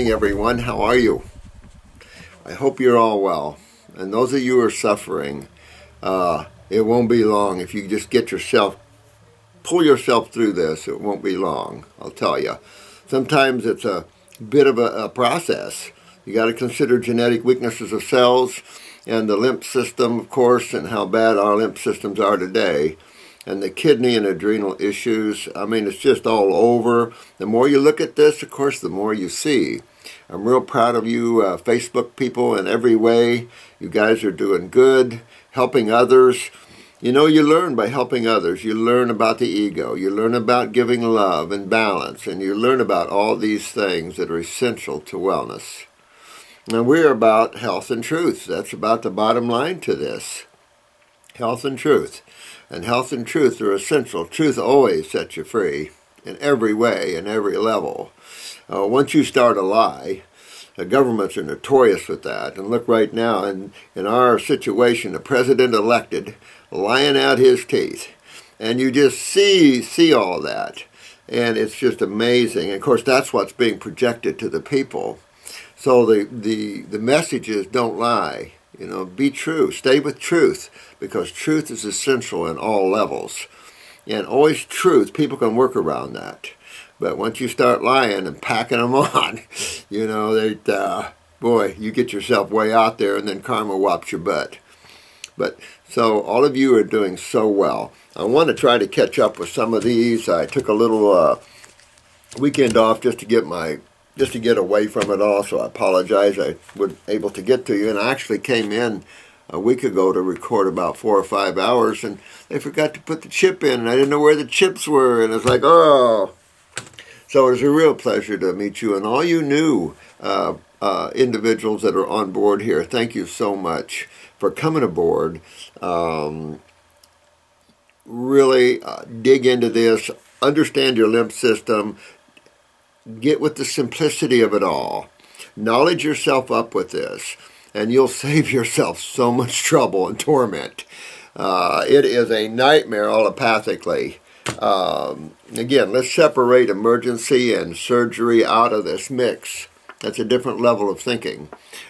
morning, everyone. How are you? I hope you're all well. And those of you who are suffering, it won't be long. If you just pull yourself through this, it won't be long, I'll tell you. Sometimes it's a bit of a process. You got to consider genetic weaknesses of cells and the lymph system, of course, and how bad our lymph systems are today. And the kidney and adrenal issues. I mean, it's just all over. The more you look at this, of course, the more you see. I'm real proud of you Facebook people in every way. You guys are doing good, helping others. You know, you learn by helping others. You learn about the ego. You learn about giving love and balance. And you learn about all these things that are essential to wellness. Now, we're about health and truth. That's about the bottom line to this. Health and truth. And health and truth are essential. Truth always sets you free in every way, in every level. Once you start a lie, the governments are notorious with that. And look right now, in our situation, the president elected, lying out his teeth. And you just see all that. And it's just amazing. And of course, that's what's being projected to the people. So the message is, don't lie. You know, be true. Stay with truth, because truth is essential in all levels. And always truth, people can work around that. But once you start lying and packing them on, you know, boy, you get yourself way out there and then karma whops your butt. But so all of you are doing so well. I want to try to catch up with some of these. I took a little weekend off just to get away from it all, so I apologize. I wasn't able to get to you, and I actually came in a week ago to record about 4 or 5 hours, and they forgot to put the chip in, and I didn't know where the chips were, and it's like, oh. So it was a real pleasure to meet you, and all you new individuals that are on board here, thank you so much for coming aboard. Really dig into this, understand your lymph system, get with the simplicity of it all. Knowledge yourself up with this, and you'll save yourself so much trouble and torment. It is a nightmare allopathically. Again, let's separate emergency and surgery out of this mix. That's a different level of thinking.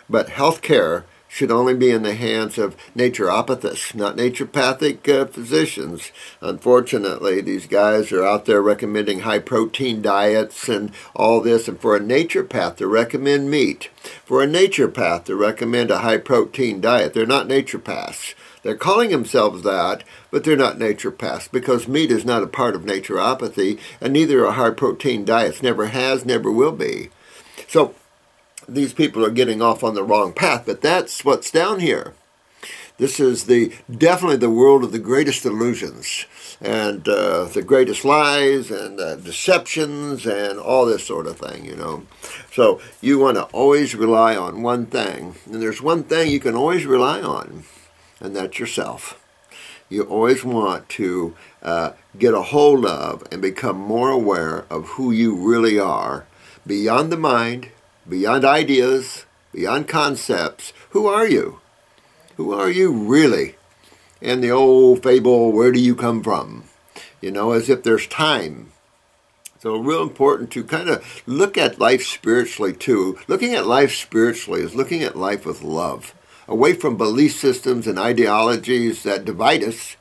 But healthcare should only be in the hands of naturopathists, not naturopathic physicians. Unfortunately, these guys are out there recommending high-protein diets and all this, and for a naturopath to recommend meat, for a naturopath to recommend a high-protein diet, they're not naturopaths. They're calling themselves that, but they're not naturopaths, because meat is not a part of naturopathy, and neither are high-protein diets. Never has, never will be. So these people are getting off on the wrong path, but that's what's down here. This is definitely the world of the greatest illusions and the greatest lies and deceptions and all this sort of thing, you know. So you want to always rely on one thing, and there's one thing you can always rely on, and that's yourself. You always want to get a hold of and become more aware of who you really are, beyond the mind, beyond ideas, beyond concepts. Who are you? Who are you really? And the old fable, where do you come from? You know, as if there's time. So real important to kind of look at life spiritually too. Looking at life spiritually is looking at life with love. Away from belief systems and ideologies that divide us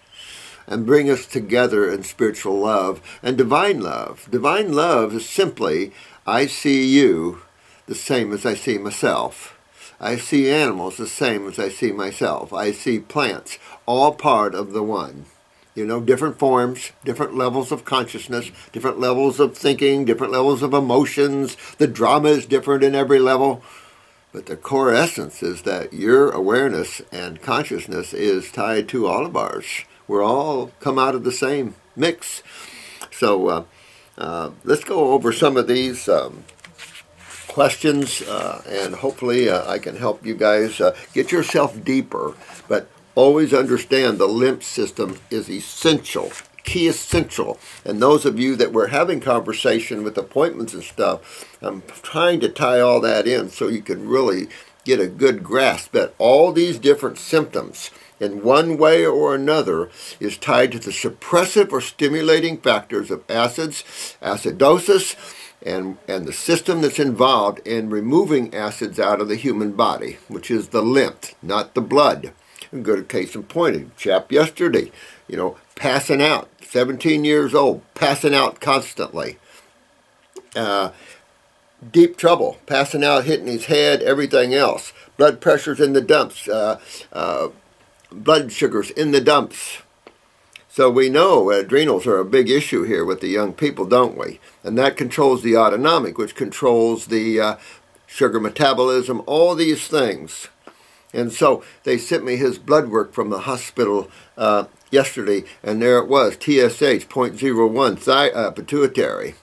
and bring us together in spiritual love and divine love. Divine love is simply, I see you the same as I see myself. I see animals the same as I see myself. I see plants, all part of the one. You know, different forms, different levels of consciousness, different levels of thinking, different levels of emotions. The drama is different in every level. But the core essence is that your awareness and consciousness is tied to all of ours. We're all come out of the same mix. So let's go over some of these questions, and hopefully I can help you guys get yourself deeper. But always understand the lymph system is essential, key essential. And those of you that were having conversation with appointments and stuff, I'm trying to tie all that in so you can really get a good grasp that all these different symptoms in one way or another is tied to the suppressive or stimulating factors of acids, acidosis, and the system that's involved in removing acids out of the human body, which is the lymph, not the blood. A good case in point, a chap yesterday, passing out, 17 years old, passing out constantly. Deep trouble, passing out, hitting his head, everything else. Blood pressure's in the dumps, blood sugars in the dumps. So we know adrenals are a big issue here with the young people, don't we? And that controls the autonomic, which controls the sugar metabolism, all these things. And so they sent me his blood work from the hospital yesterday, and there it was, TSH 0.01, pituitary.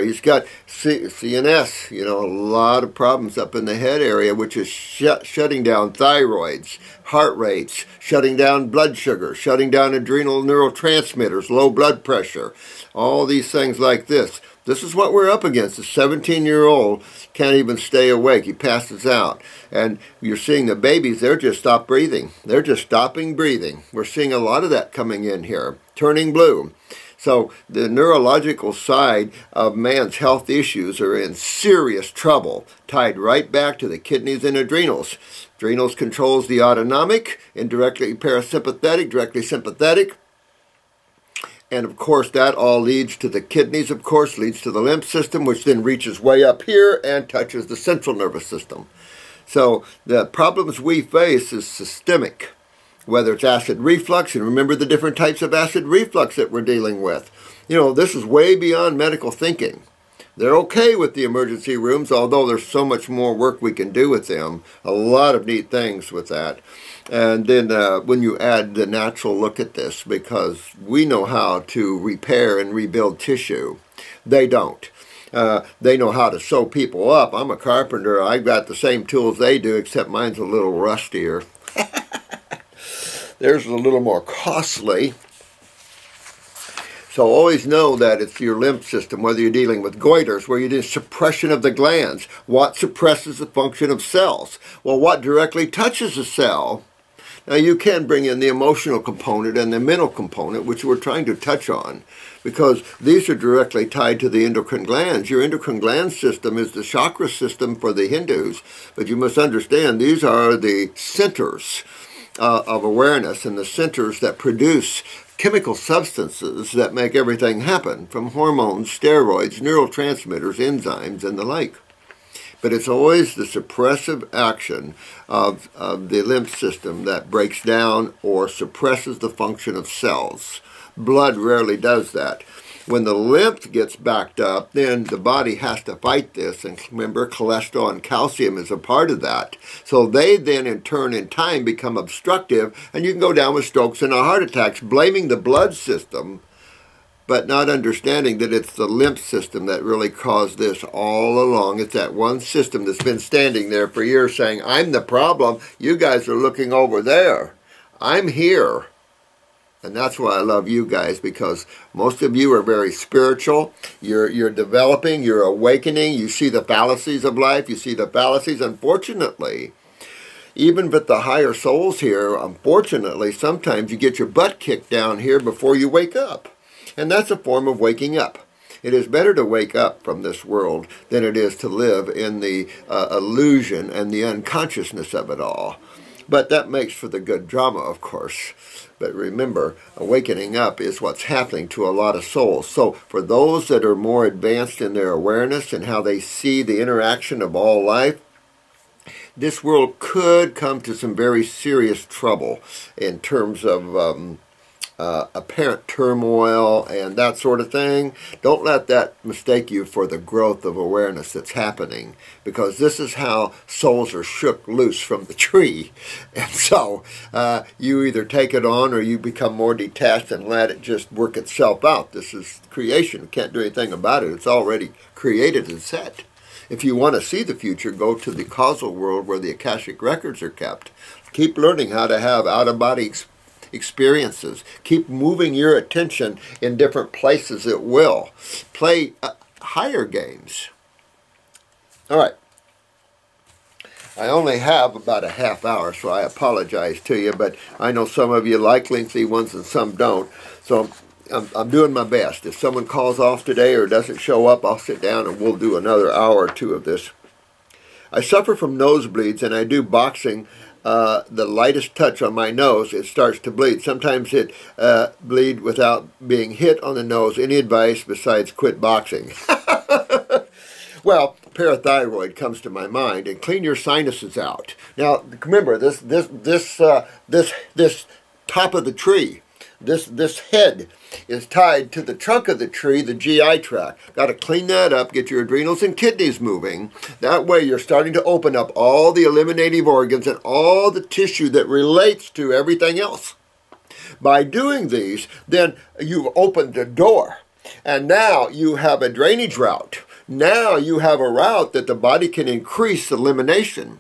He's got CNS, a lot of problems up in the head area, which is shutting down thyroids, heart rates, shutting down blood sugar, shutting down adrenal neurotransmitters, low blood pressure, all these things like this. This is what we're up against. A 17-year-old can't even stay awake. He passes out. And you're seeing the babies, they're just stopped breathing. They're just stopping breathing. We're seeing a lot of that coming in here, turning blue. So the neurological side of man's health issues are in serious trouble, tied right back to the kidneys and adrenals. Adrenals controls the autonomic, indirectly parasympathetic, directly sympathetic. And of course that all leads to the kidneys, of course, leads to the lymph system, which then reaches way up here and touches the central nervous system. So the problems we face is systemic. Whether it's acid reflux, and remember the different types of acid reflux that we're dealing with. This is way beyond medical thinking. They're okay with the emergency rooms, although there's so much more work we can do with them. A lot of neat things with that. And then when you add the natural look at this, because we know how to repair and rebuild tissue. They don't. They know how to sew people up. I'm a carpenter. I've got the same tools they do, except mine's a little rustier. Theirs is a little more costly. So always know that it's your lymph system, whether you're dealing with goiters, where you do suppression of the glands. What suppresses the function of cells? Well, what directly touches a cell? Now you can bring in the emotional component and the mental component, which we're trying to touch on, because these are directly tied to the endocrine glands. Your endocrine gland system is the chakra system for the Hindus, but you must understand these are the centers of awareness and the centers that produce chemical substances that make everything happen, from hormones, steroids, neurotransmitters, enzymes, and the like. But it's always the suppressive action of the lymph system that breaks down or suppresses the function of cells. Blood rarely does that. When the lymph gets backed up, then the body has to fight this. And remember, cholesterol and calcium is a part of that. So they then, in turn, in time, become obstructive, and you can go down with strokes and heart attacks, blaming the blood system, but not understanding that it's the lymph system that really caused this all along. It's that one system that's been standing there for years saying, I'm the problem. You guys are looking over there. I'm here. And that's why I love you guys, because most of you are very spiritual. You're developing, you're awakening. You see the fallacies of life. You see the fallacies, unfortunately. Even with the higher souls here, unfortunately, sometimes you get your butt kicked down here before you wake up. And that's a form of waking up. It is better to wake up from this world than it is to live in the illusion and the unconsciousness of it all. But that makes for the good drama, of course. But remember, awakening up is what's happening to a lot of souls. So for those that are more advanced in their awareness and how they see the interaction of all life, this world could come to some very serious trouble in terms of apparent turmoil and that sort of thing. Don't let that mistake you for the growth of awareness that's happening, because this is how souls are shook loose from the tree. And so you either take it on or you become more detached and let it just work itself out. This is creation. You can't do anything about it. It's already created and set. If you want to see the future, go to the causal world where the Akashic records are kept. Keep learning how to have out-of-body experiences. Keep moving your attention in different places at will. Play higher games. All right. I only have about a half hour, so I apologize to you, but I know some of you like lengthy ones and some don't. So I'm doing my best. If someone calls off today or doesn't show up, I'll sit down and we'll do another hour or two of this. I suffer from nosebleeds, and I do boxing. The lightest touch on my nose, it starts to bleed. Sometimes it bleed without being hit on the nose. Any advice besides quit boxing? Well, parathyroid comes to my mind, and clean your sinuses out. Now, remember this top of the tree. This head is tied to the trunk of the tree, the GI tract. Got to clean that up, get your adrenals and kidneys moving. That way you're starting to open up all the eliminative organs and all the tissue that relates to everything else. By doing these, then you've opened the door. And now you have a drainage route. Now you have a route that the body can increase elimination.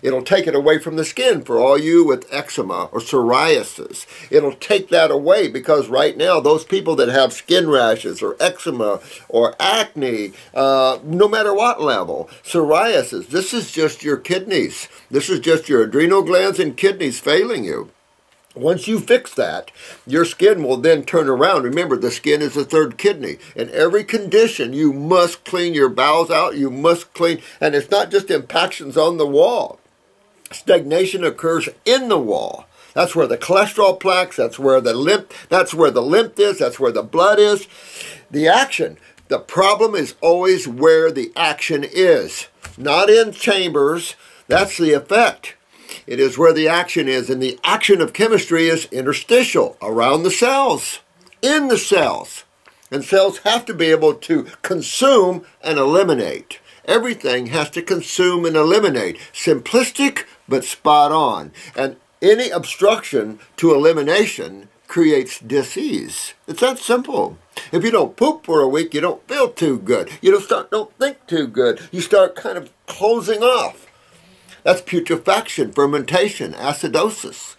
It'll take it away from the skin for all you with eczema or psoriasis. It'll take that away because right now those people that have skin rashes or eczema or acne, no matter what level, psoriasis, this is just your kidneys. This is just your adrenal glands and kidneys failing you. Once you fix that, your skin will then turn around. Remember, the skin is the third kidney. In every condition, you must clean your bowels out. You must clean, and it's not just impactions on the wall. Stagnation occurs in the wall. That's where the cholesterol plaques, that's where the lymph is, that's where the blood is. The action, the problem is always where the action is. Not in chambers, that's the effect. It is where the action is, and the action of chemistry is interstitial, around the cells, in the cells. And cells have to be able to consume and eliminate. Everything has to consume and eliminate. Simplistic, but spot on. And any obstruction to elimination creates disease. It's that simple. If you don't poop for a week, you don't feel too good. You don't think too good. You start kind of closing off. That's putrefaction, fermentation, acidosis.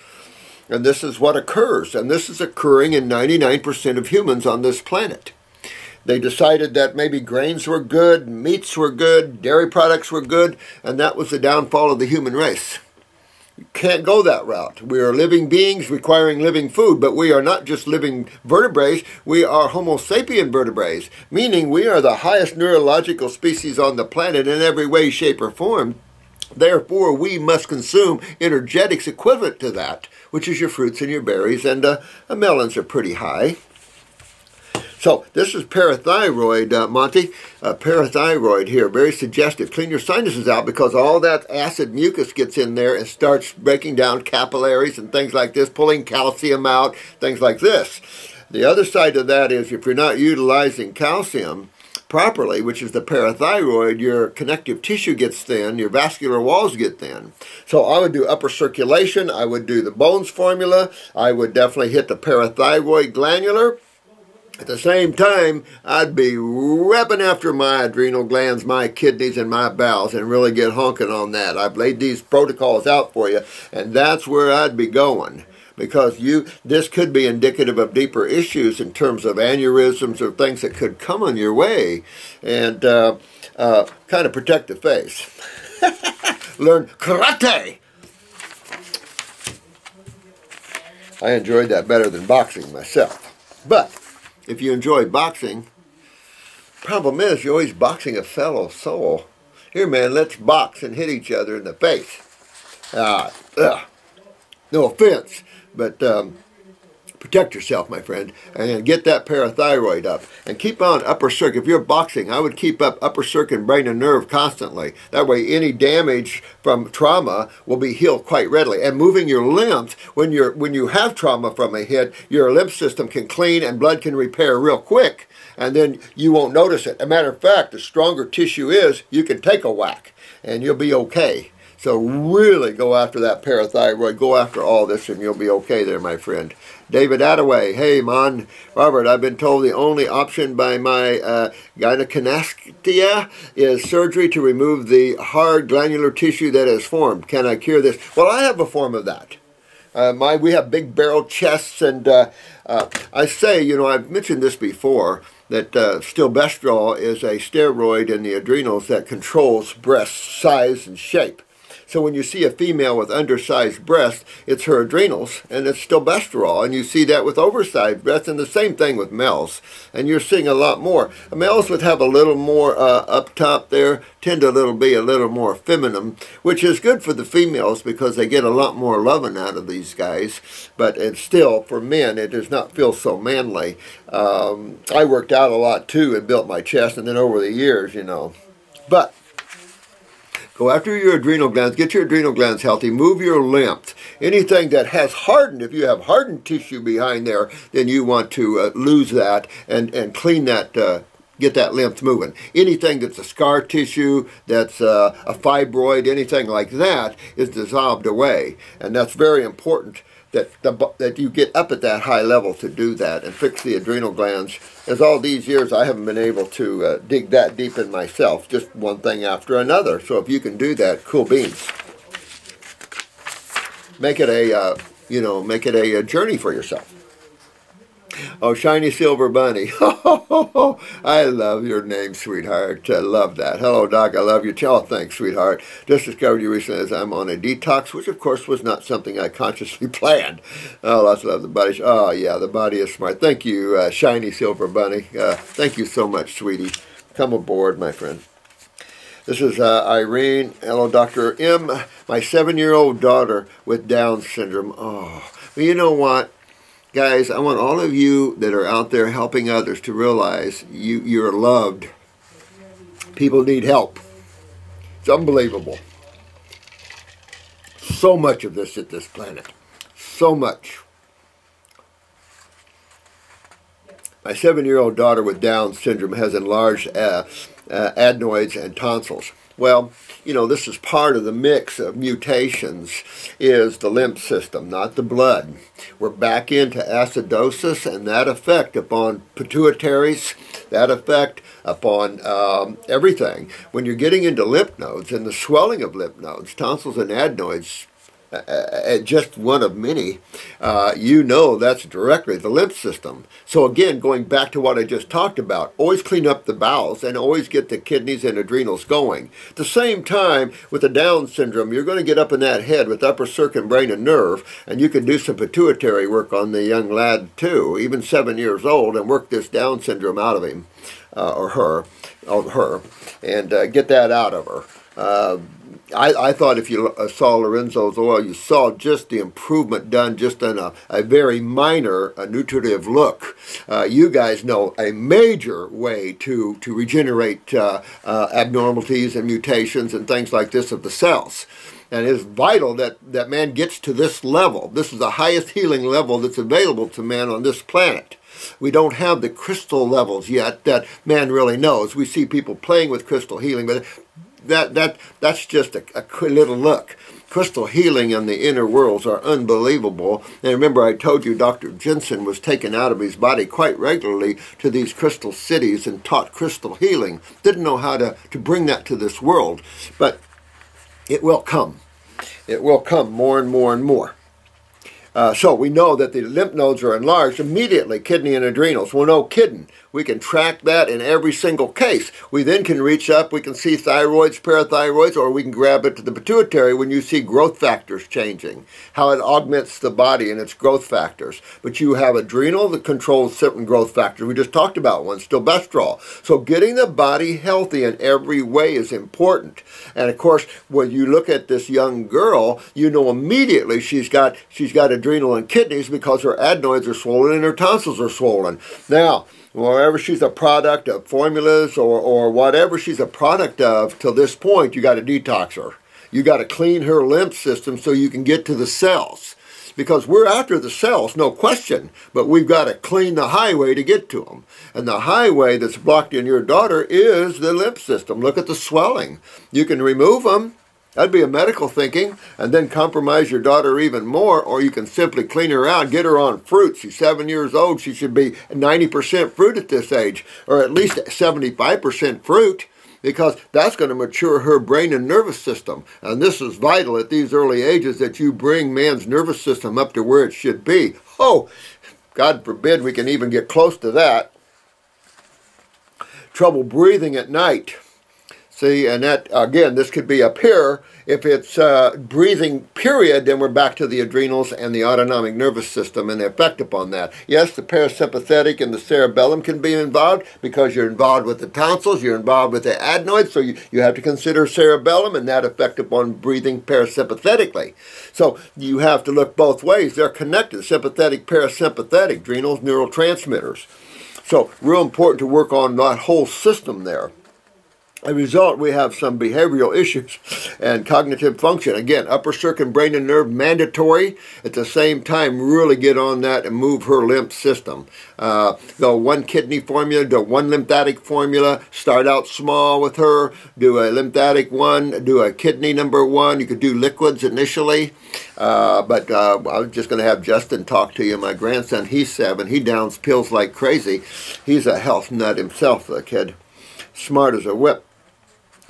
And this is what occurs. And this is occurring in 99% of humans on this planet. They decided that maybe grains were good, meats were good, dairy products were good, and that was the downfall of the human race. You can't go that route. We are living beings requiring living food, but we are not just living vertebrates, we are Homo sapien vertebrates, meaning we are the highest neurological species on the planet in every way, shape, or form. Therefore, we must consume energetics equivalent to that, which is your fruits and your berries, and melons are pretty high. So this is parathyroid, Monty. Parathyroid here, very suggestive. Clean your sinuses out because all that acid mucus gets in there and starts breaking down capillaries and things like this, pulling calcium out, things like this. The other side of that is if you're not utilizing calcium properly, which is the parathyroid, your connective tissue gets thin, your vascular walls get thin. So I would do upper circulation, I would do the Bones formula, I would definitely hit the parathyroid glandular. At the same time, I'd be repping after my adrenal glands, my kidneys, and my bowels and really get honking on that. I've laid these protocols out for you, and that's where I'd be going. Because this could be indicative of deeper issues in terms of aneurysms or things that could come on your way, and kind of protect the face. Learn karate. I enjoyed that better than boxing myself. But if you enjoy boxing, problem is you're always boxing a fellow soul. Here, man, let's box and hit each other in the face. No offense, but protect yourself, my friend, and get that parathyroid up. And keep on upper circuit. If you're boxing, I would keep up upper circuit, brain, and nerve constantly. That way, any damage from trauma will be healed quite readily. And moving your limbs, when you have trauma from a hit, your lymph system can clean and blood can repair real quick. And then you won't notice it. As a matter of fact, the stronger tissue is, you can take a whack, and you'll be okay. So really go after that parathyroid. Go after all this and you'll be okay there, my friend. David Attaway. Hey, man. Robert, I've been told the only option by my gynecomastia is surgery to remove the hard glandular tissue that has formed. Can I cure this? Well, I have a form of that. We have big barrel chests, and I say, I've mentioned this before, that stilbestrol is a steroid in the adrenals that controls breast size and shape. So when you see a female with undersized breasts, it's her adrenals, and it's stilbestrol. And you see that with oversized breasts, and the same thing with males. And you're seeing a lot more. Males would have a little more up top there, tend to be a little more feminine, which is good for the females because they get a lot more loving out of these guys. But it's still, for men, it does not feel so manly. I worked out a lot too and built my chest, and then over the years, you know. But go after your adrenal glands, get your adrenal glands healthy, move your lymph. Anything that has hardened, if you have hardened tissue behind there, then you want to lose that and clean that, get that lymph moving. Anything that's a scar tissue, that's a fibroid, anything like that is dissolved away. And that's very important that you get up at that high level to do that and fix the adrenal glands. As all these years, I haven't been able to dig that deep in myself, just one thing after another. So if you can do that, cool beans. Make it a, make it a journey for yourself. Oh, Shiny Silver Bunny. I love your name, sweetheart. I love that. Hello, Doc. I love you. Oh, thanks, sweetheart. Just discovered you recently as I'm on a detox, which, of course, was not something I consciously planned. Oh, lots of love. The body. Oh, yeah, the body is smart. Thank you, Shiny Silver Bunny. Thank you so much, sweetie. Come aboard, my friend. This is Irene. Hello, Dr. M. My 7-year-old daughter with Down syndrome. Oh, well, you know what? Guys, I want all of you that are out there helping others to realize you're loved. People need help. It's unbelievable. So much of this at this planet. So much. My 7-year-old daughter with Down syndrome has enlarged adnoids and tonsils. Well, this is part of the mix of mutations is the lymph system, not the blood. We're back into acidosis and that effect upon pituitaries, that effect upon everything. When you're getting into lymph nodes and the swelling of lymph nodes, tonsils and adenoids, just one of many, that's directly the lymph system. So again, going back to what I just talked about, always clean up the bowels and always get the kidneys and adrenals going. At the same time, with the Down syndrome, you're going to get up in that head with upper circuit, brain, and nerve, and you can do some pituitary work on the young lad too, even 7 years old, and work this Down syndrome out of him, or her, and get that out of her. I thought if you saw Lorenzo's oil, you saw just the improvement done just in a very minor nutritive look. You guys know a major way to regenerate abnormalities and mutations and things like this of the cells. And it's vital that man gets to this level. This is the highest healing level that's available to man on this planet. We don't have the crystal levels yet that man really knows. We see people playing with crystal healing, but that's just a little look. Crystal healing and the inner worlds are unbelievable. And remember, I told you Dr. Jensen was taken out of his body quite regularly to these crystal cities and taught crystal healing. Didn't know how to bring that to this world. But it will come. It will come more and more and more. So we know that the lymph nodes are enlarged immediately, kidney and adrenals. Well, no kidding. We can track that in every single case. We then can reach up, we can see thyroids, parathyroids, or we can grab it to the pituitary when you see growth factors changing, how it augments the body and its growth factors. But you have adrenal that controls certain growth factors. We just talked about one, stilbestrol. So getting the body healthy in every way is important. And of course, when you look at this young girl, you know immediately she's got adrenal and kidneys because her adenoids are swollen and her tonsils are swollen. Now, wherever she's a product of formulas or whatever she's a product of till this point, you got to detox her. You got to clean her lymph system so you can get to the cells. Because we're after the cells, no question, but we've got to clean the highway to get to them. And the highway that's blocked in your daughter is the lymph system. Look at the swelling. You can remove them. That'd be a medical thinking, and then compromise your daughter even more, or you can simply clean her out, get her on fruit. She's 7 years old. She should be 90% fruit at this age, or at least 75% fruit, because that's going to mature her brain and nervous system. And this is vital at these early ages that you bring man's nervous system up to where it should be. Oh, God forbid we can even get close to that. Trouble breathing at night. See, and that, again, this could be up here. If it's breathing, period, then we're back to the adrenals and the autonomic nervous system and the effect upon that. Yes, the parasympathetic and the cerebellum can be involved because you're involved with the tonsils, you're involved with the adenoids, so you have to consider cerebellum and that effect upon breathing parasympathetically. So you have to look both ways. They're connected, sympathetic, parasympathetic, adrenals, neurotransmitters. So real important to work on that whole system there. As a result, we have some behavioral issues and cognitive function. Again, upper circuit brain and nerve mandatory. At the same time, really get on that and move her lymph system. Go one kidney formula, do one lymphatic formula. Start out small with her. Do a lymphatic one, do a kidney number one. You could do liquids initially. But I was just going to have Justin talk to you. My grandson, he's 7. He downs pills like crazy. He's a health nut himself, the kid. Smart as a whip.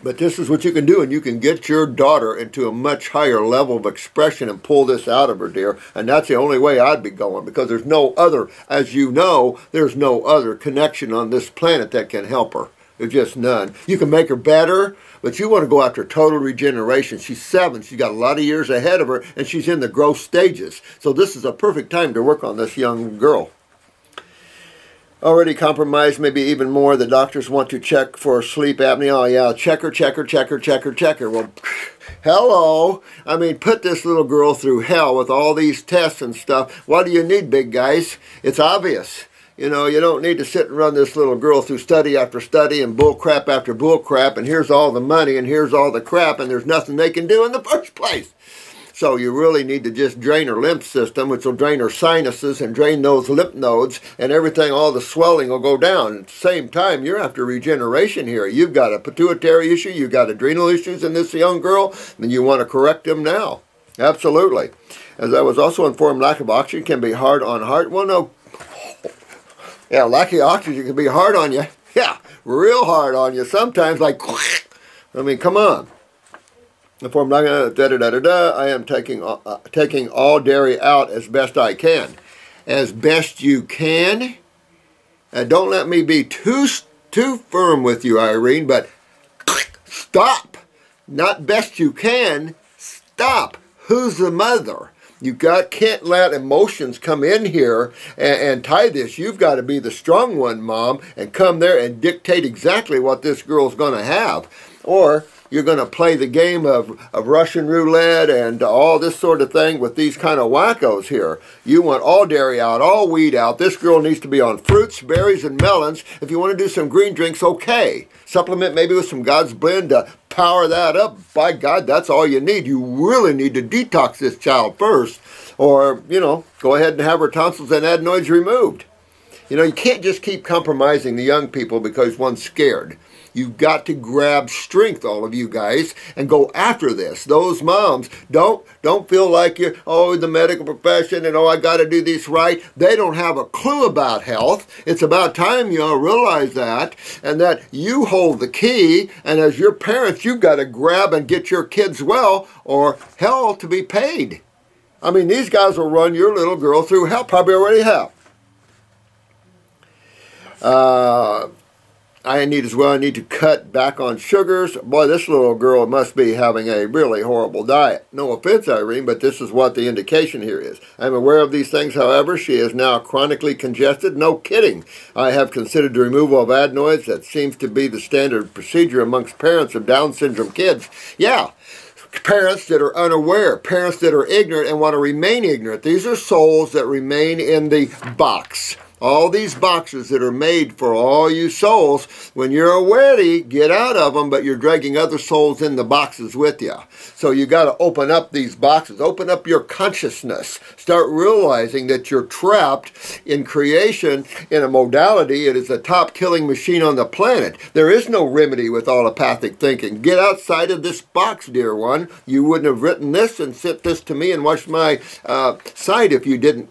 But this is what you can do, and you can get your daughter into a much higher level of expression and pull this out of her, dear. And that's the only way I'd be going, because there's no other, as you know, there's no other connection on this planet that can help her. There's just none. You can make her better, but you want to go after total regeneration. She's 7. She's got a lot of years ahead of her, and she's in the growth stages. So this is a perfect time to work on this young girl. Already compromised, maybe even more. The doctors want to check for sleep apnea. Oh, yeah, check her. Well, hello. I mean, put this little girl through hell with all these tests and stuff. What do you need, big guys? It's obvious. You know, you don't need to sit and run this little girl through study after study and bull crap after bull crap, and here's all the money and here's all the crap, and there's nothing they can do in the first place. So you really need to just drain her lymph system, which will drain her sinuses and drain those lymph nodes, and everything, all the swelling will go down. At the same time, you're after regeneration here. You've got a pituitary issue, you've got adrenal issues in this young girl, and you want to correct them now. Absolutely. As I was also informed, lack of oxygen can be hard on heart. Well, no. Yeah, lack of oxygen can be hard on you. Yeah, real hard on you. Sometimes like, I mean, come on. If I'm not gonna I am taking all dairy out as best I can. As best you can. And don't let me be too firm with you, Irene, but stop. Not best you can. Stop. Who's the mother? You can't let emotions come in here and tie this. You've got to be the strong one, Mom, and come there and dictate exactly what this girl's going to have. Or you're going to play the game of Russian roulette and all this sort of thing with these kind of wackos here. You want all dairy out, all wheat out. This girl needs to be on fruits, berries, and melons. If you want to do some green drinks, okay. Supplement maybe with some God's Blend to power that up. By God, that's all you need. You really need to detox this child first. Or, you know, go ahead and have her tonsils and adenoids removed. You know, you can't just keep compromising the young people because one's scared. You've got to grab strength, all of you guys, and go after this. Those moms, don't feel like you're, oh, the medical profession, and oh, I got to do this right. They don't have a clue about health. It's about time you all realize that, and that you hold the key, and as your parents, you've got to grab and get your kids well, or hell to be paid. I mean, these guys will run your little girl through hell, probably already have. I need to cut back on sugars. Boy, this little girl must be having a really horrible diet. No offense, Irene, but this is what the indication here is. I'm aware of these things, however. She is now chronically congested. No kidding. I have considered the removal of adenoids. That seems to be the standard procedure amongst parents of Down syndrome kids. Yeah. Parents that are unaware, parents that are ignorant and want to remain ignorant. These are souls that remain in the box. All these boxes that are made for all you souls, when you're ready, get out of them, but you're dragging other souls in the boxes with you. So you got to open up these boxes, open up your consciousness, start realizing that you're trapped in creation in a modality. It is the top killing machine on the planet. There is no remedy with allopathic thinking. Get outside of this box, dear one. You wouldn't have written this and sent this to me and watched my site if you didn't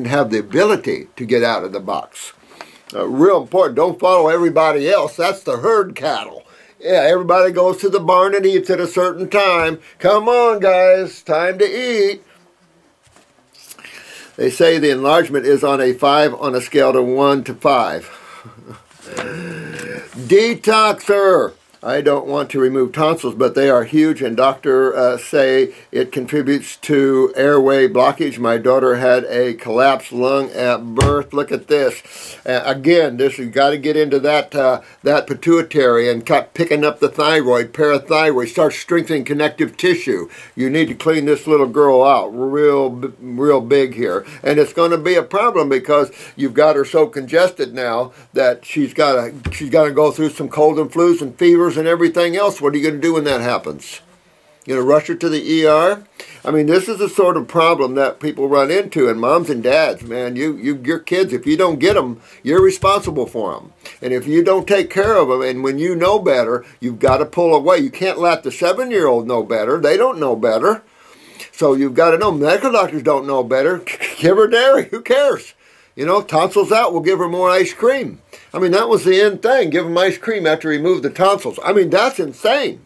have the ability to get out of the box. Real important, don't follow everybody else. That's the herd cattle. Yeah, everybody goes to the barn and eats at a certain time. Come on, guys, time to eat. They say the enlargement is on a 5 on a scale to 1 to 5. Detoxer. I don't want to remove tonsils, but they are huge, and doctors say it contributes to airway blockage. My daughter had a collapsed lung at birth. Look at this. Again, this you got to get into that that pituitary and picking up the thyroid, parathyroid, start strengthening connective tissue. You need to clean this little girl out real big here, and it's going to be a problem because you've got her so congested now that she's got to go through some cold and flus and fevers and everything else. What are you going to do when that happens? You know, rush her to the ER? I mean, this is the sort of problem that people run into, and moms and dads, man, your kids, if you don't get them, you're responsible for them. And if you don't take care of them, and when you know better, you've got to pull away. You can't let the 7-year-old know better. They don't know better. So you've got to know. Medical doctors don't know better. Give her dairy. Who cares? You know, tonsils out, we'll give her more ice cream. I mean, that was the end thing. Give them ice cream after you remove the tonsils. I mean, that's insane.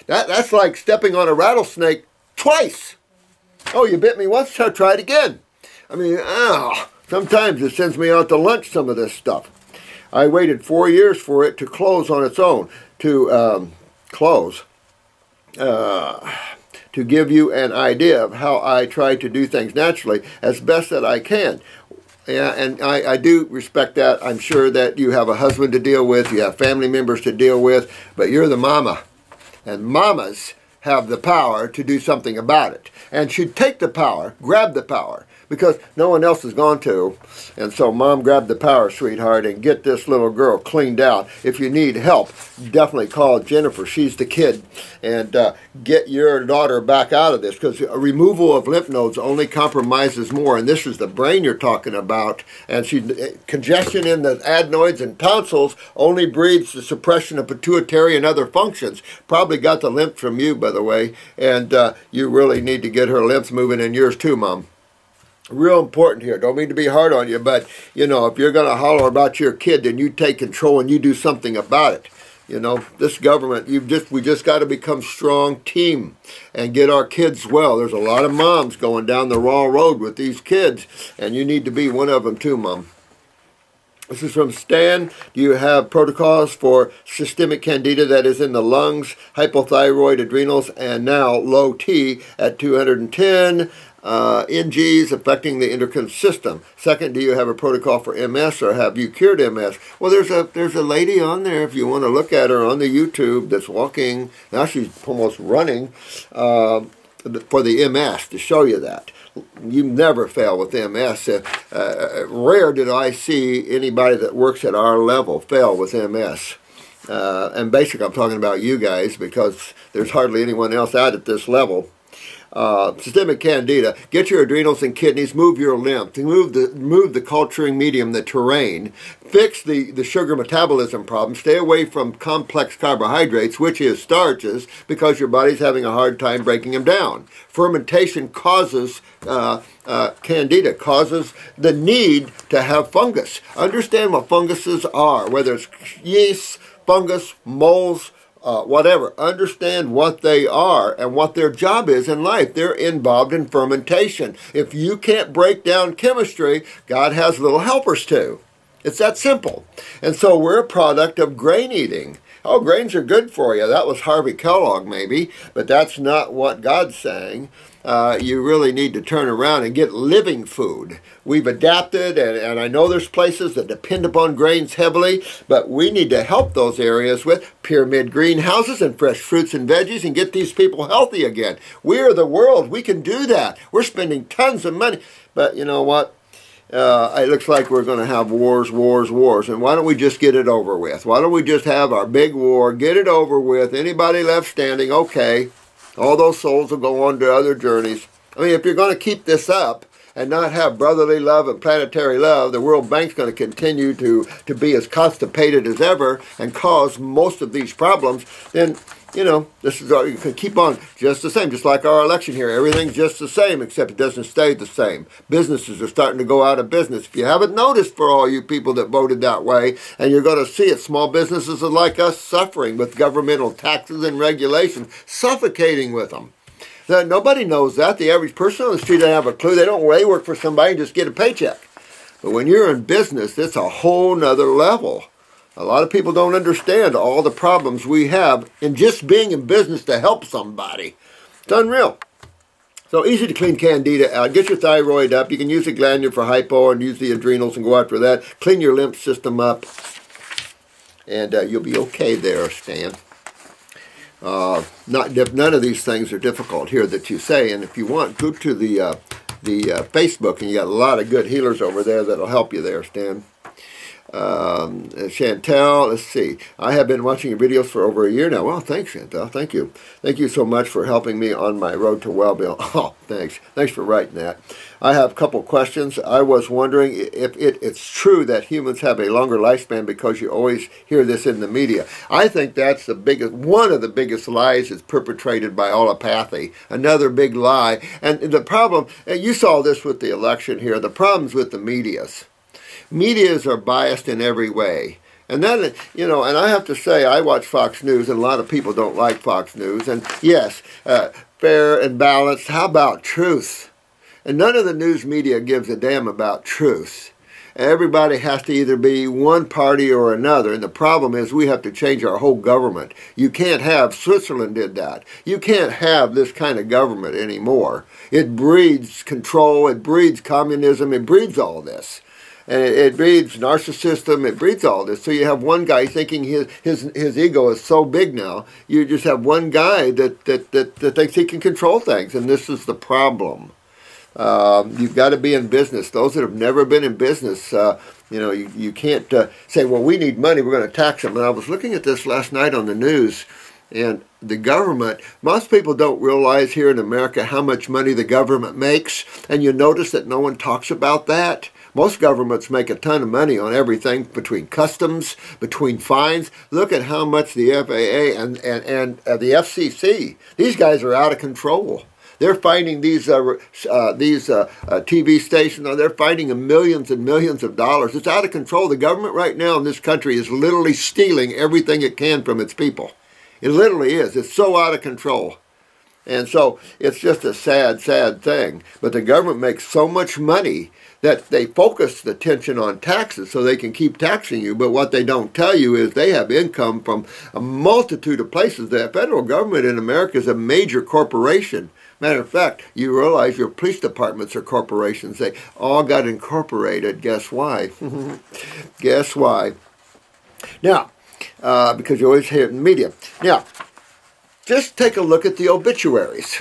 That's like stepping on a rattlesnake twice. Oh, you bit me once, so try it again. I mean, sometimes it sends me out to lunch, some of this stuff. I waited 4 years for it to close on its own, to give you an idea of how I try to do things naturally as best that I can. Yeah, and I do respect that. I'm sure that you have a husband to deal with, you have family members to deal with, but you're the mama. And mamas have the power to do something about it. And should take the power, grab the power, because no one else is going to. And so, Mom, grab the power, sweetheart, and get this little girl cleaned out. If you need help, definitely call Jennifer. She's the kid. And get your daughter back out of this, because a removal of lymph nodes only compromises more. And this is the brain you're talking about. And congestion in the adenoids and tonsils only breeds the suppression of pituitary and other functions. Probably got the lymph from you, by the way. And you really need to get her lymph moving, and yours too, Mom. Real important here. Don't mean to be hard on you, but, you know, if you're going to holler about your kid, then you take control and you do something about it. You know, this government, we just got to become strong team and get our kids well. There's a lot of moms going down the wrong road with these kids, and you need to be one of them too, Mom. This is from Stan. Do you have protocols for systemic candida that is in the lungs, hypothyroid, adrenals, and now low T at 210 NGs affecting the endocrine system? Second, do you have a protocol for MS, or have you cured MS? Well, there's a lady on there, if you want to look at her on the YouTube, that's walking. Now she's almost running for the MS to show you that. You never fail with MS. Rare did I see anybody that works at our level fail with MS. And basically I'm talking about you guys, because there's hardly anyone else out at this level. Systemic candida, get your adrenals and kidneys, move your lymph, move the culturing medium, the terrain, fix the sugar metabolism problem, stay away from complex carbohydrates, which is starches, because your body's having a hard time breaking them down. Fermentation causes candida, causes the need to have fungus. Understand what funguses are, whether it's yeast, fungus, moles, whatever. Understand what they are and what their job is in life. They're involved in fermentation. If you can't break down chemistry, God has little helpers too. It's that simple. And so we're a product of grain eating. Oh, grains are good for you. That was Harvey Kellogg maybe, but that's not what God's saying. You really need to turn around and get living food. We've adapted, and I know there's places that depend upon grains heavily, but we need to help those areas with pyramid greenhouses and fresh fruits and veggies and get these people healthy again. We are the world. We can do that. We're spending tons of money. But you know what? It looks like we're going to have wars. And why don't we just get it over with? Why don't we just have our big war, get it over with? Anybody left standing, okay. All those souls will go on to other journeys. I mean, if you're going to keep this up and not have brotherly love and planetary love, the World Bank's going to continue to be as constipated as ever and cause most of these problems, then, you know, this is you can keep on just the same, just like our election here. Everything's just the same, except it doesn't stay the same. Businesses are starting to go out of business. If you haven't noticed, for all you people that voted that way, and you're going to see it, small businesses are like us, suffering with governmental taxes and regulations, suffocating with them. Now, nobody knows that. The average person on the street doesn't have a clue. They work for somebody and just get a paycheck. But when you're in business, it's a whole nother level. A lot of people don't understand all the problems we have in just being in business to help somebody. It's unreal. So easy to clean Candida out. Get your thyroid up. You can use the glandular for hypo and use the adrenals and go after that. Clean your lymph system up. And you'll be okay there, Stan. None of these things are difficult here that you say. And if you want, go to the Facebook, and you got a lot of good healers over there that'll help you there, Stan. Chantel, let's see. I have been watching your videos for over a year now. Well, thanks, Chantel. Thank you. Thank you so much for helping me on my road to well-being. Oh, thanks. Thanks for writing that. I have a couple questions. I was wondering if it's true that humans have a longer lifespan, because you always hear this in the media. I think that's one of the biggest lies that's perpetrated by allopathy. Another big lie. And the problem, and you saw this with the election here, the problems with the medias. Medias are biased in every way. And that, and I have to say, I watch Fox News, and a lot of people don't like Fox News. And yes, fair and balanced. How about truth? And none of the news media gives a damn about truth. Everybody has to either be one party or another. And the problem is we have to change our whole government. You can't have, Switzerland did that. You can't have this kind of government anymore. It breeds control, it breeds communism, it breeds all this. And it breeds narcissism, it breeds all this. So you have one guy thinking his ego is so big now. You just have one guy that thinks he can control things, and this is the problem. You've got to be in business. Those that have never been in business, you can't say, well, we need money, we're going to tax them. And I was looking at this last night on the news, and the government, most people don't realize here in America how much money the government makes, and you notice that no one talks about that. Most governments make a ton of money on everything, between customs, between fines. Look at how much the FAA and the FCC, these guys are out of control. They're fighting these TV stations. They're fighting them millions and millions of dollars. It's out of control. The government right now in this country is literally stealing everything it can from its people. It literally is. It's so out of control. And so it's just a sad, sad thing. But the government makes so much money that they focus the attention on taxes so they can keep taxing you. But what they don't tell you is they have income from a multitude of places. The federal government in America is a major corporation. Matter of fact, you realize your police departments are corporations. They all got incorporated. Guess why? Guess why? Now, because you always hear it in the media. Now, just take a look at the obituaries,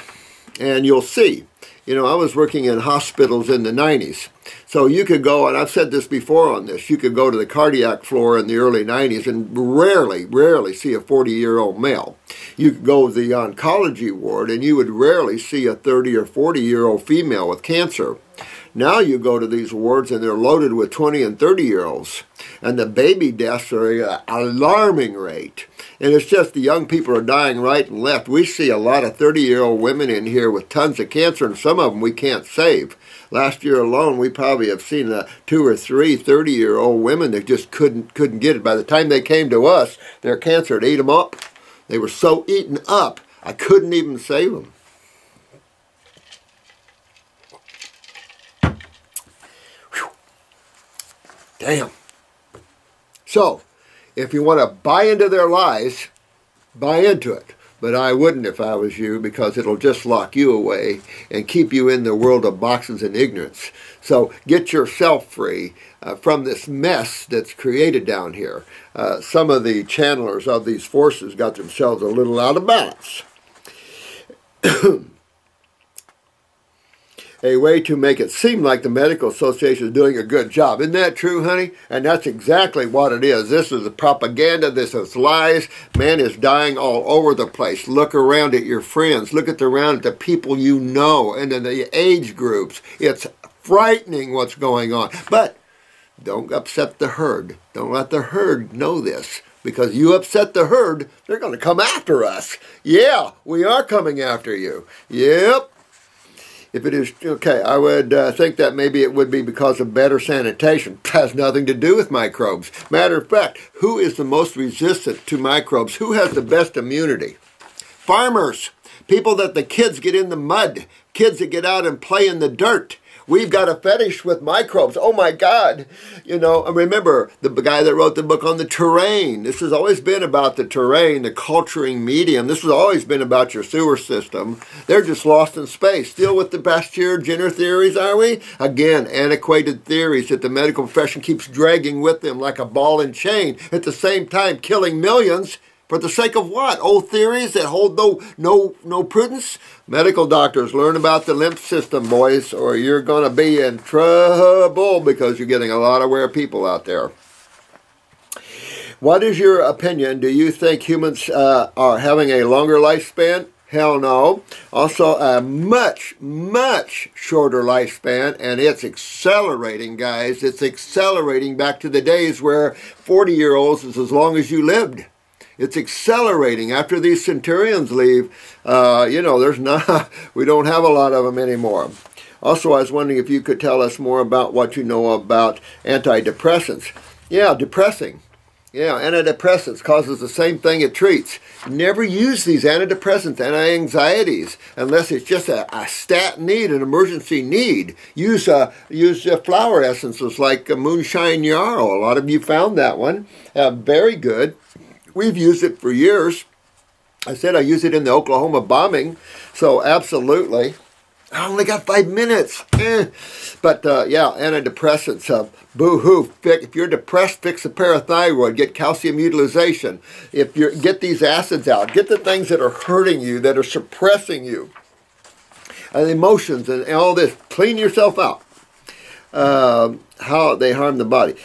and you'll see. I was working in hospitals in the 90s. So you could go, and I've said this before on this, you could go to the cardiac floor in the early 90s and rarely see a 40-year-old male. You could go to the oncology ward, and you would rarely see a 30 or 40-year-old female with cancer. Now you go to these wards, and they're loaded with 20 and 30-year-olds. And the baby deaths are at an alarming rate. And it's just the young people are dying right and left. We see a lot of 30-year-old women in here with tons of cancer, and some of them we can't save. Last year alone, we probably have seen 2 or 3 30-year-old women that just couldn't get it. By the time they came to us, their cancer had ate them up. They were so eaten up, I couldn't even save them. Whew. Damn. So, if you want to buy into their lies, buy into it. But I wouldn't if I was you, because it'll just lock you away and keep you in the world of boxes and ignorance. So get yourself free from this mess that's created down here. Some of the channelers of these forces got themselves a little out of balance. A way to make it seem like the Medical Association is doing a good job. Isn't that true, honey? And that's exactly what it is. This is the propaganda. This is lies. Man is dying all over the place. Look around at your friends. Look around at the people you know and in the age groups. It's frightening what's going on. But don't upset the herd. Don't let the herd know this. Because you upset the herd, they're going to come after us. Yeah, we are coming after you. Yep. If it is, okay, I would think that maybe it would be because of better sanitation. It has nothing to do with microbes. Matter of fact, who is the most resistant to microbes? Who has the best immunity? Farmers. People that the kids get in the mud. Kids that get out and play in the dirt. we've got a fetish with microbes. Oh my God. You know, and remember the guy that wrote the book on the terrain. This has always been about the terrain, the culturing medium. This has always been about your sewer system. They're just lost in space. Still with the Pasteur-Jenner theories, are we? Again, antiquated theories that the medical profession keeps dragging with them like a ball and chain, at the same time killing millions. For the sake of what? Old theories that hold no prudence? Medical doctors, learn about the lymph system, boys, or you're going to be in trouble because you're getting a lot of weird people out there. What is your opinion? Do you think humans are having a longer lifespan? Hell no. Also, a much, much shorter lifespan, and it's accelerating, guys. It's accelerating back to the days where 40-year-olds is as long as you lived. It's accelerating after these centurions leave. You know, we don't have a lot of them anymore. Also, I was wondering if you could tell us more about what you know about antidepressants. Yeah, depressing. Yeah, antidepressants causes the same thing it treats. Never use these antidepressants, anti-anxieties, unless it's just a stat need, an emergency need. Use flower essences like moonshine yarrow. A lot of you found that one. Very good. We've used it for years. I said I use it in the Oklahoma bombing, so absolutely. I only got 5 minutes. But yeah, antidepressants, boo-hoo. If you're depressed, fix a parathyroid, get calcium utilization. Get these acids out, get the things that are hurting you, that are suppressing you, and emotions and all this. Clean yourself out. How they harm the body.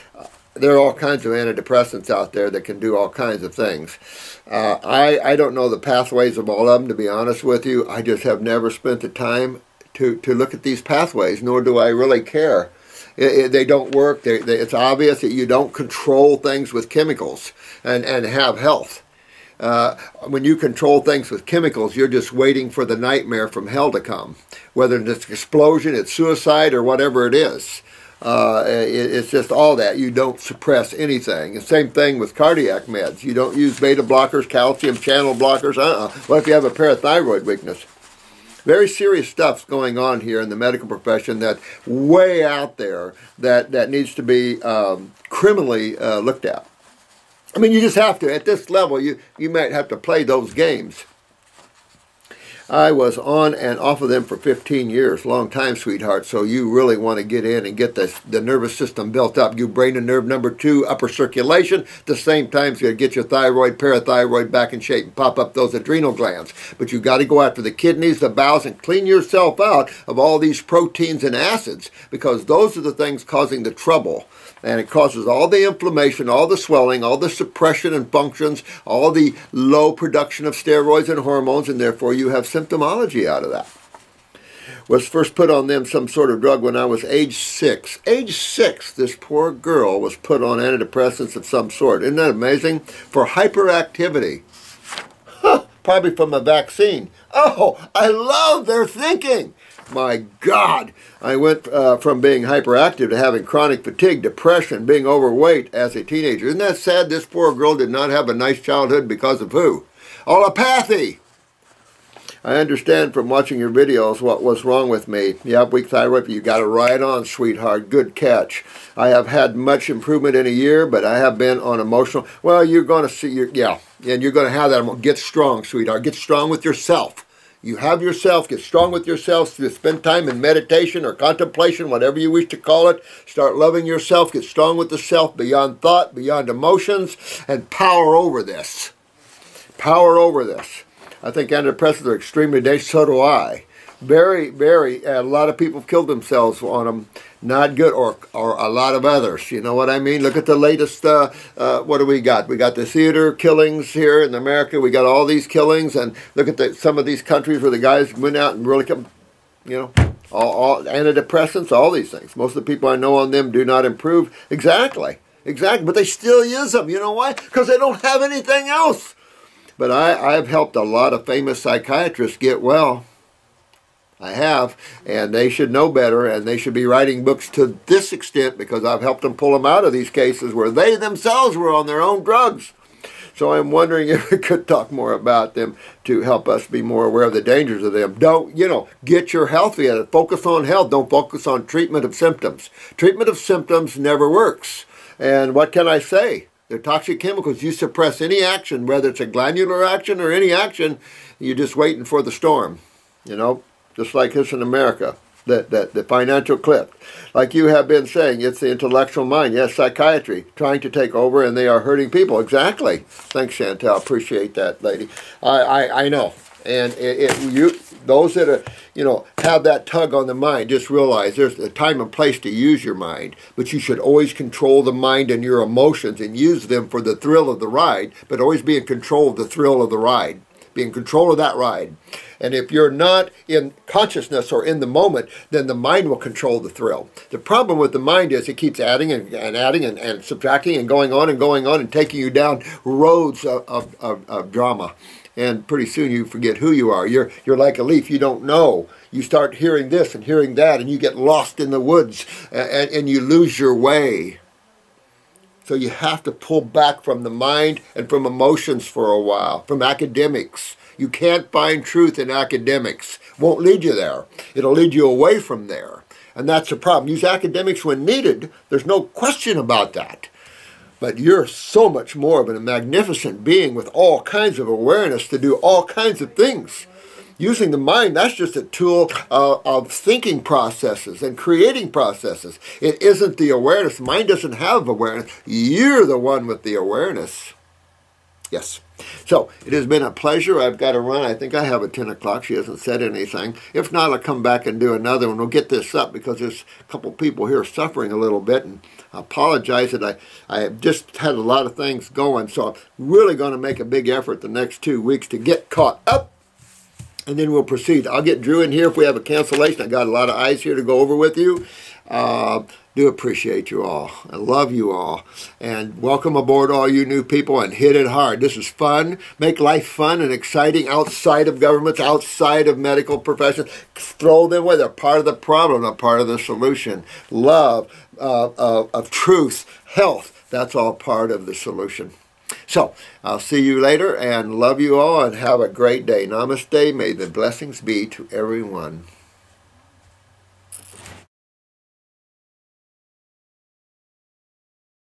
There are all kinds of antidepressants out there that can do all kinds of things. I don't know the pathways of all of them, to be honest with you. I just have never spent the time to look at these pathways, nor do I really care. They don't work. It's obvious that you don't control things with chemicals and have health. When you control things with chemicals, you're just waiting for the nightmare from hell to come. Whether it's an explosion, it's suicide, or whatever it is. It's just all that. You don't suppress anything. The same thing with cardiac meds. You don't use beta blockers, calcium channel blockers. What if you have a parathyroid weakness? Very serious stuff's going on here in the medical profession that's way out there that needs to be criminally looked at. I mean, you just have to. At this level, you might have to play those games. I was on and off of them for 15 years. Long time, sweetheart. So you really want to get in and get the nervous system built up. You brain and nerve number 2, upper circulation. At the same time, so you get your thyroid, parathyroid back in shape and pop up those adrenal glands. But you got to go after the kidneys, the bowels, and clean yourself out of all these proteins and acids, because those are the things causing the trouble. And it causes all the inflammation, all the swelling, all the suppression and functions, all the low production of steroids and hormones, and therefore you have symptomology out of that. Was first put on them some sort of drug when I was age 6. Age 6, this poor girl was put on antidepressants of some sort. Isn't that amazing? For hyperactivity. Huh, probably from a vaccine. Oh, I love their thinking. My God, I went from being hyperactive to having chronic fatigue, depression, being overweight as a teenager. Isn't that sad? This poor girl did not have a nice childhood because of who? Allopathy. I understand from watching your videos what was wrong with me. You have weak thyroid, but you got it right on, sweetheart. Good catch. I have had much improvement in a year, but I have been on emotional. Well, you're going to see, and you're going to have that. Get strong, sweetheart. Get strong with yourself. You have yourself, get strong with yourself, spend time in meditation or contemplation, whatever you wish to call it. Start loving yourself, get strong with the self, beyond thought, beyond emotions, and power over this. Power over this. I think antidepressants are extremely dangerous, so do I. Very, very, a lot of people have killed themselves on them. Not good, or a lot of others. You know what I mean? Look at the latest, what do we got? We got the theater killings here in America. We got all these killings, and look at some of these countries where the guys went out and really come, all antidepressants, all these things. Most of the people I know on them do not improve. Exactly, but they still use them. You know why? Because they don't have anything else. But I've helped a lot of famous psychiatrists get well. I have, and they should know better, and they should be writing books to this extent, because I've helped them pull them out of these cases where they themselves were on their own drugs. So I'm wondering if we could talk more about them to help us be more aware of the dangers of them. Don't, get your healthy at it. Focus on health. Don't focus on treatment of symptoms. Treatment of symptoms never works. And what can I say? They're toxic chemicals. You suppress any action, whether it's a glandular action or any action, you're just waiting for the storm. Just like this in America. The financial cliff. Like you have been saying, it's the intellectual mind. Yes, psychiatry trying to take over, and they are hurting people. Exactly. Thanks, Chantel. Appreciate that, lady. I know. And those that are, have that tug on the mind, just realize there's a time and place to use your mind, but you should always control the mind and your emotions and use them for the thrill of the ride, but always be in control of the thrill of the ride. Be in control of that ride. And if you're not in consciousness or in the moment, then the mind will control the thrill. The problem with the mind is it keeps adding and adding and subtracting and going on and taking you down roads of drama. And pretty soon you forget who you are. You're like a leaf. You don't know. You start hearing this and hearing that, and you get lost in the woods, and you lose your way. So you have to pull back from the mind and from emotions for a while, from academics. You can't find truth in academics. Won't lead you there. It'll lead you away from there. And that's the problem. Use academics when needed. There's no question about that. But you're so much more of a magnificent being with all kinds of awareness to do all kinds of things. Using the mind, that's just a tool of thinking processes and creating processes. It isn't the awareness. The mind doesn't have awareness. You're the one with the awareness. Yes. So, it has been a pleasure. I've got to run. I think I have at 10 o'clock. She hasn't said anything. If not, I'll come back and do another one. We'll get this up because there's a couple people here suffering a little bit. And I apologize that I have just had a lot of things going. So, I'm really going to make a big effort the next 2 weeks to get caught up. And then we'll proceed. I'll get Drew in here if we have a cancellation. I got a lot of eyes here to go over with you. Do appreciate you all. I love you all. And welcome aboard all you new people, and hit it hard. This is fun. Make life fun and exciting outside of governments, outside of medical professions. Throw them away. They're part of the problem, not part of the solution. Love, of truth, health, that's all part of the solution. So, I'll see you later and love you all and have a great day. Namaste. May the blessings be to everyone.